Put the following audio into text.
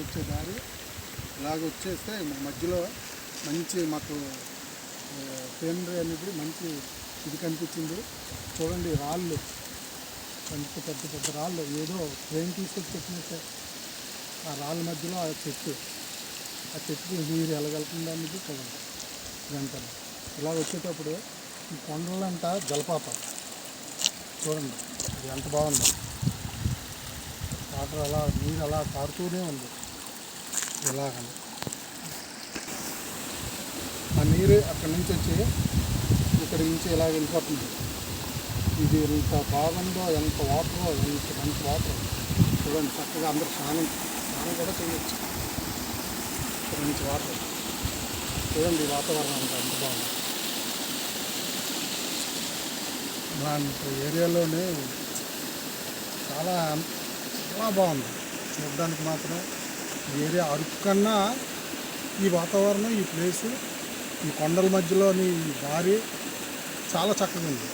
వచ్చే దారి ఇలాగ వచ్చేస్తే మధ్యలో మంచి మాకు సీనరీ అనేది మంచి ఇది కనిపించింది. చూడండి రాళ్ళు, పెద్ద పెద్ద పెద్ద రాళ్ళు, ఏదో ట్రైన్ తీసుకొచ్చి పెట్టినట్టే ఆ రాళ్ళ మధ్యలో ఆ చెట్టుకి నీరు ఎలాగెళ్తుంది అనేది చూడండి. గంటలు ఇలా వచ్చేటప్పుడు ఈ కొండలంట జలపాతం చూడండి, ఇది ఎంత బాగుందో. వాటర్ అలా నీరు అలా కారుతూనే ఉంది. ఇలాగని ఆ నీరు అక్కడి నుంచి వచ్చి ఇక్కడి నుంచి ఇలా వెళ్ళిపోతుంది. ఇది ఎంత బాగుందో, ఎంత వాటరో, ఎంత మంచి వాటర్ చూడండి. చక్కగా అందరూ స్నానం కూడా చేయవచ్చు. ఇక్కడ నుంచి వాటర్ చూడండి, వాతావరణం అంతా ఎంత బాగుంది. ఇలాంటి ఏరియాలోనే చాలా చాలా బాగుంది చూడడానికి మాత్రం. ఈ ఏరియా అరకు కన్నా ఈ వాతావరణం, ఈ ప్లేసు, ఈ కొండల మధ్యలోని ఈ దారి చాలా చక్కగా ఉంది.